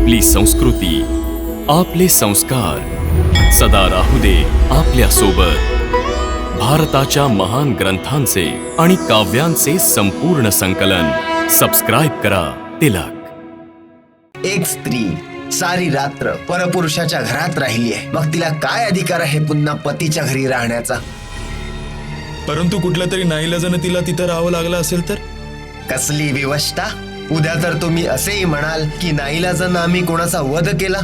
आपली संस्कृती, आपले संस्कार सदा राहू दे आपल्या सोबत. भारताच्या महान ग्रंथांचे आणि काव्यांचे संपूर्ण संकलन. सबस्क्राईब करा तिलक. एक स्त्री सारी रात्र परपुरुषाच्या घरात राहिली आहे, मग तिला काय अधिकार आहे पुन्हा पतीच्या घरी राहण्याचा? परंतु कुठल्या तरी नाईलाजाने तिला तिथं राहावं लागलं असेल तर? कसली विवशता! उद्या तर तुम्ही असेही म्हणाल की नाईलाजानं आम्ही कोणाचा वध केला.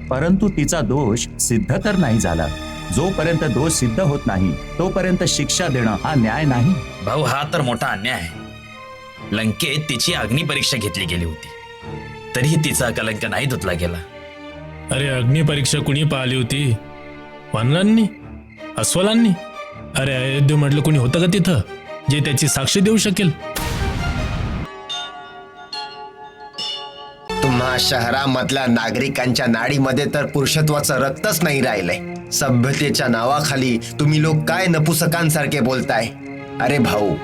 परंतु तिचा दोष सिद्ध तर नाही झाला. जोपर्यंत दोष सिद्ध होत नाही तोपर्यंत शिक्षा देणं हा न्याय नाही. भाऊ, हा तर मोठा अन्याय आहे. लंकेत तिची अग्निपरीक्षा घेतली गेली होती, तरीही तिचा कलंक नाही धुतला गेला. अरे, अग्निपरीक्षा कुणी पाहिली होती? वानरांनी? अस्वलांनी? अरे, अयोध्या म्हटलं कुणी होतं का तिथं जे त्याची साक्ष देऊ शकेल? तुम्हा शहरामधल्या नागरिकांच्या नाडीमध्ये तर पुरुषत्वाचं रक्तच नाही राहिलंय. सभ्यतेच्या नावाखाली तुम्ही लोक काय नपुसकांसारखे बोलताय? अरे भाऊ,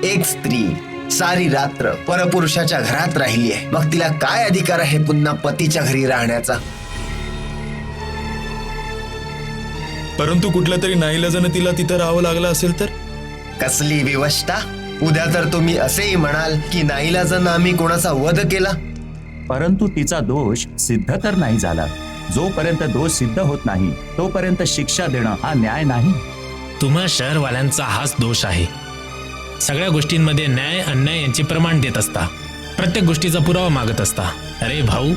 एक स्त्री सारी रात्र परपुरुषाच्या घरात राहिली आहे, मग तिला काय अधिकार आहे पुन्हा पतीच्या घरी राहण्याचा? परंतु कुठल्या तरी नाईलाजाने तिला तिथं राहावं लागलं असेल तर? कसली विवशता! उद्या तर तुम्ही असेही म्हणाल की नाईलाजानं आम्ही कोणाचा वध केला. परंतु तिचा दोष सिद्ध तर नाही झाला. जोपर्यंत दोष सिद्ध होत नाही तोपर्यंत शिक्षा देणं हा न्याय नाही. तुम्हा शहरवाल्यांचा हाच दोष आहे. सगळ्या गोष्टींमध्ये न्याय अन्याय यांचे प्रमाण देत असता, प्रत्येक गोष्टीचा पुरावा मागत असता. अरे भाऊ,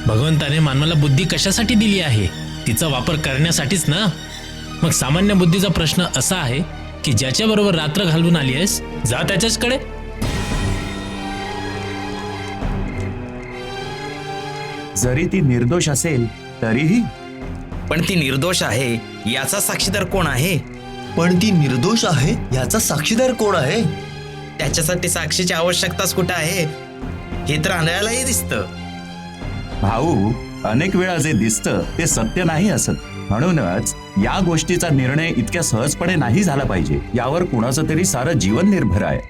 भगवंताने मानवाला बुद्धी कशासाठी दिली आहे? तिचा वापर करण्यासाठीच ना. मग सामान्य बुद्धीचा प्रश्न असा आहे की ज्याच्याबरोबर रात्र घालवून आली आहेस, जा त्याच्याचकडे. जरी ती निर्दोष असेल तरीही. पण ती निर्दोष आहे याचा साक्षीदार कोण आहे? पण ती निर्दोष आहे याचा साक्षीदार कोण आहे? त्याच्यासाठी साक्षीची आवश्यकताच कुठं आहे हे तर आंधळ्यालाही दिसतं. भाऊ, अनेक वेळा जे दिसतं ते सत्य नाही असत. म्हणूनच या गोष्टीचा निर्णय इतक्या सहजपणे नाही झाला पाहिजे. यावर कुणाचं तरी सारं जीवन निर्भर आहे.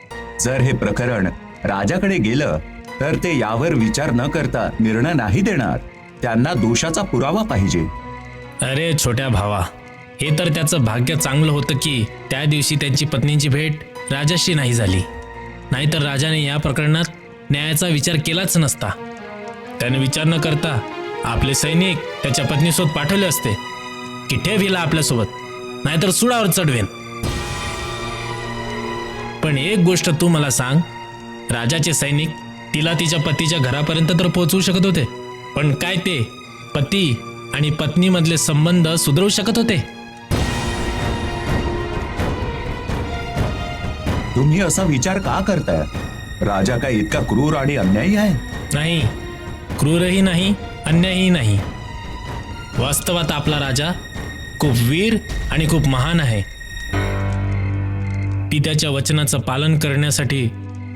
जर हे प्रकरण राजाकडे गेलं तर ते यावर विचार न करता निर्णय नाही देणार. त्यांना दोषाचा पुरावा पाहिजे. अरे छोट्या भावा, हे तर त्याचं भाग्य चांगलं होतं की त्या दिवशी त्यांची पत्नीची भेट राजाशी नाही झाली. नाहीतर राजाने या प्रकरणात न्यायाचा विचार केलाच नसता. त्याने विचार न करता आपले सैनिक त्याच्या पत्नीसोबत पाठवले असते की ठेव हिला आपल्यासोबत, नाहीतर सुळावर चढवेन. पण एक गोष्ट तू मला सांग, राजाचे सैनिक तिला तिच्या पतीच्या घरापर्यंत तर पोहोचवू शकत होते, पण काय ते पती आणि पत्नीमधले संबंध सुधारू शकत होते? तुम्ही असा विचार का करताय? राजा काय इतका क्रूर आणि अन्यायी आहे? नाही, क्रूरही नाही, अन्यायही नाही. वास्तवात आपला राजा खूप वीर आणि खूप महान आहे. ती त्याच्या वचनाचं पालन करण्यासाठी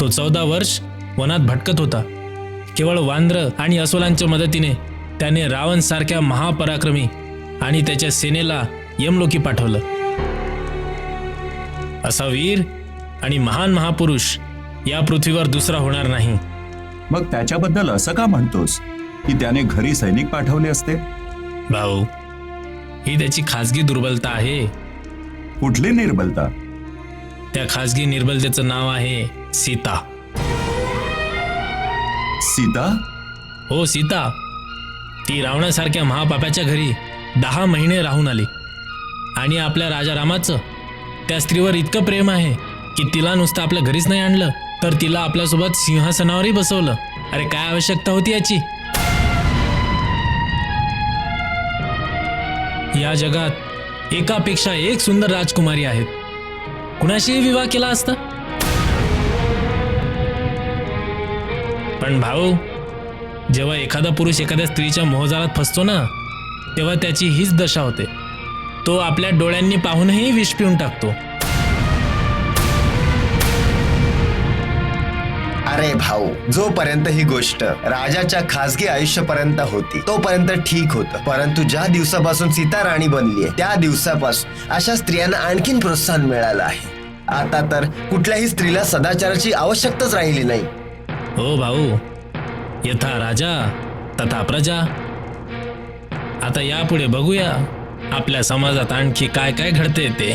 तो 14 वर्ष वनात भटकत होता. केवळ वांद्र आणि अस्वलांच्या मदतीने त्याने रावण सारख्या महापराक्रमी आणि त्याच्या सेनेला यमलोकी पाठवलं. असा वीर आणि महान महापुरुष या पृथ्वीवर दुसरा होणार नाही. मग त्याच्याबद्दल असं का म्हणतोस की त्याने घरी सैनिक पाठवले असते? भाऊ, ही त्याची खासगी दुर्बलता आहे. कुठली निर्बलता? त्या खासगी निर्बलतेचं नाव आहे सीता. सीता? हो, सीता. ती रावणासारख्या महापाप्याच्या घरी 10 महिने राहून आली. आणि आपल्या राजा रामाचं त्या स्त्रीवर इतकं प्रेम आहे की तिला नुसतं आपल्या घरीच नाही आणलं, तर तिला आपल्यासोबत सिंहासनावरही बसवलं. अरे, काय आवश्यकता होती याची? या जगात एकापेक्षा एक सुंदर राजकुमारी आहेत. कुणाशीही विवाह केला असता. पण भाऊ, जेव्हा एखादा पुरुष एखाद्या स्त्रीच्या मोहजाळात फसतो ना, तेव्हा त्याची हीच दशा होते. तो आपल्या डोळ्यांनी पाहूनही विष पिऊन टाकतो. अरे भाऊ, जोपर्यंत ही गोष्ट राजाच्या खासगी आयुष्यापर्यंत होती तोपर्यंत ठीक होतं. परंतु ज्या दिवसापासून सीता राणी बनलीये त्या दिवसापासून अशा स्त्रियांना आणखीन प्रोत्साहन मिळालं आहे. आता तर कुठल्याही स्त्रीला सदाचाराची आवश्यकताच राहिली नाही. हो भाऊ, यथा राजा तथा प्रजा. आता यापुढे बघूया आपल्या समाजात आणखी काय काय घडते ते.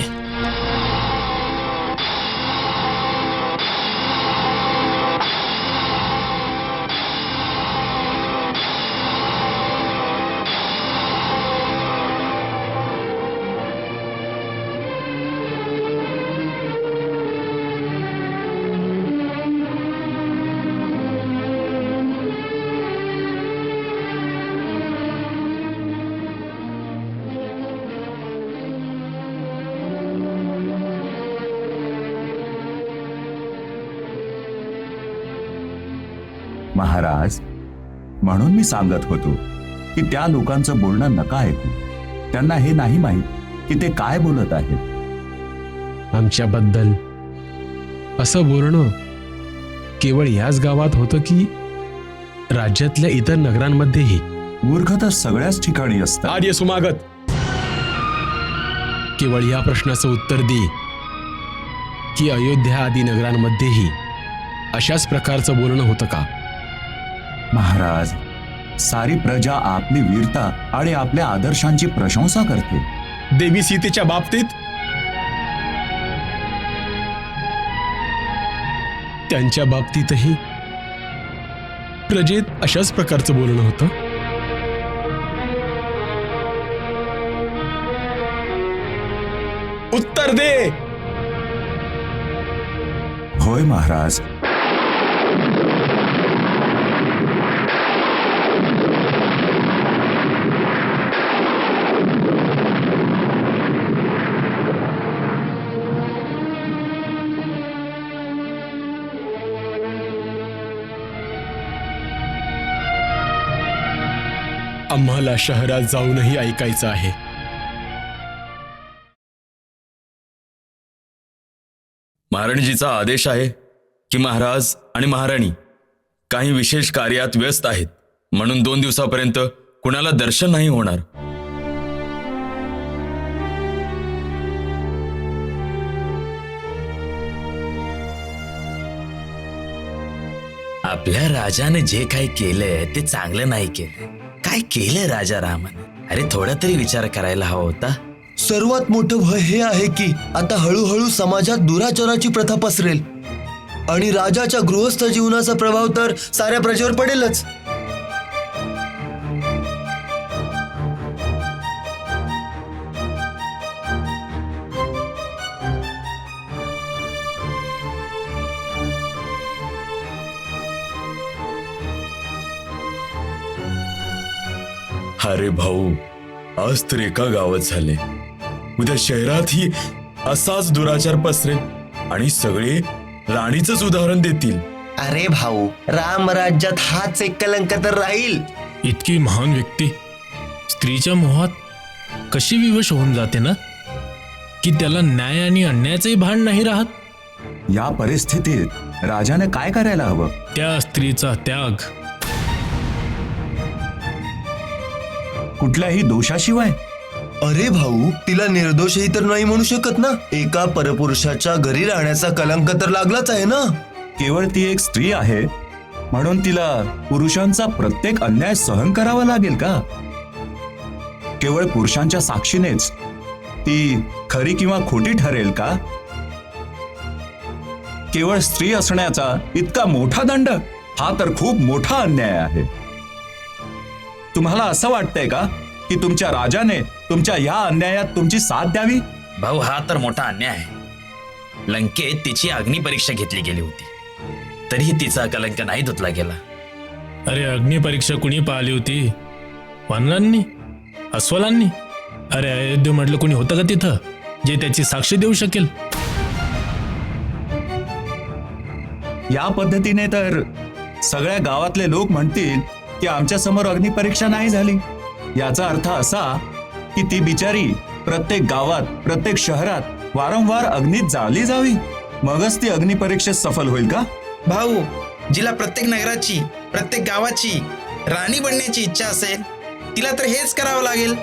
महाराज, म्हणून मी सांगत होतो की त्या लोकांचं बोलणं नका ऐकू. त्यांना हे नाही माहीत की ते काय बोलत आहेत. आमच्याबद्दल असं बोलणं केवळ याच गावात होतं की राज्यातल्या इतर नगरांमध्येही? मूर्ख तर सगळ्याच ठिकाणी असतात. आर्य सुमागत, केवळ या प्रश्नाचं उत्तर दे की अयोध्या आदी नगरांमध्येही अशाच प्रकारचं बोलणं होतं का? महाराज, सारी प्रजा आपली वीरता आणि आपल्या आदर्शांची प्रशंसा करते. देवी सीतेच्या बाबतीत त्यांच्या बाबतीतही प्रजेत अशाच प्रकारचं बोलणं होतं? उत्तर दे. होय महाराज. आम्हाला शहरात जाऊनही ऐकायचं आहे. महाराणीजीचा आदेश आहे की महाराज आणि महाराणी काही विशेष कार्यात व्यस्त आहेत, म्हणून 2 दिवसापर्यंत कुणाला दर्शन नाही होणार. आपल्या राजाने जे काही केलंय ते चांगलं नाही केलं. काय केलंय राजा रामन? अरे थोडा तरी विचार करायला हवा होता. सर्वात मोठं भय हे आहे की आता हळूहळू समाजात दुराचाराची प्रथा पसरेल आणि राजाच्या गृहस्थ जीवनाचा प्रभाव तर साऱ्या प्रजेवर पडेलच. अरे भाऊ, आज तर एका गावात झाले, उद्या शहरातही असाच दुराचार पसरेल आणि सगळे राणीचंच उदाहरण देतील. अरे भाऊ, राम राज्यात हाच एक कलंक तर राहील. इतकी महान व्यक्ती स्त्रीच्या मोहात कशी विवश होऊन जाते ना, की त्याला न्याय आणि अन्यायाचंही भान नाही राहत. या परिस्थितीत राजाने काय करायला हवं? त्या स्त्रीचा त्याग. कुठल्याही दोषाशिवाय? अरे भाऊ, तिला निर्दोषही तर नाही म्हणू शकत ना. एका परपुरुषाच्या घरी राहण्याचा कलंक तर लागलाच आहे ना. केवळ ती एक स्त्री आहे म्हणून तिला पुरुषांचा प्रत्येक अन्याय सहन करावा लागेल का? केवळ पुरुषांच्या साक्षीनेच ती खरी किंवा खोटी ठरेल का? केवळ स्त्री असण्याचा इतका मोठा दंड, हा तर खूप मोठा अन्याय आहे. तुम्हाला असं वाटतंय का की तुमच्या राजाने तुमच्या या अन्यायात तुमची साथ द्यावी? भाऊ, हा तर मोठा अन्याय आहे. लंकेत तिची अग्निपरीक्षा घेतली गेली होती, तरीही तिचा कलंक नाही धुतला गेला. अरे अग्निपरीक्षा कुणी पाहिली होती? वानरांनी? अस्वलांनी? अरे अयोध्ये म्हटलं कुणी होतं का तिथं जे त्याची साक्ष देऊ शकेल? या पद्धतीने तर सगळ्या गावातले लोक म्हणतील की आमच्या समोर अग्निपरीक्षा नाही झाली. याचा अर्थ असा की ती बिचारी प्रत्येक गावात, प्रत्येक शहरात वारंवार अग्नीत जाळली जावी, मगच ती अग्निपरीक्षेत सफल होईल का? भाऊ, जिला प्रत्येक नगराची, प्रत्येक गावाची राणी बनण्याची इच्छा असेल, तिला तर हेच करावं लागेल.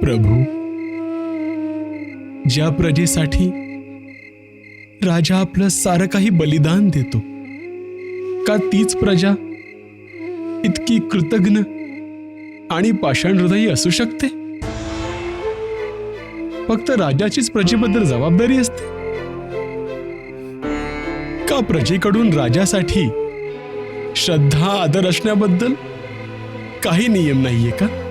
प्रभू, ज्या प्रजेसाठी राजा आपलं सारं काही बलिदान देतो, का तीच प्रजा इतकी कृतज्ञ आणि पाषाण हृदयी असू शकते? फक्त राजाचीच प्रजेबद्दल जबाबदारी असते का प्रजेकडून राजासाठी श्रद्धा आदर असण्याबद्दल काही नियम नाहीये का?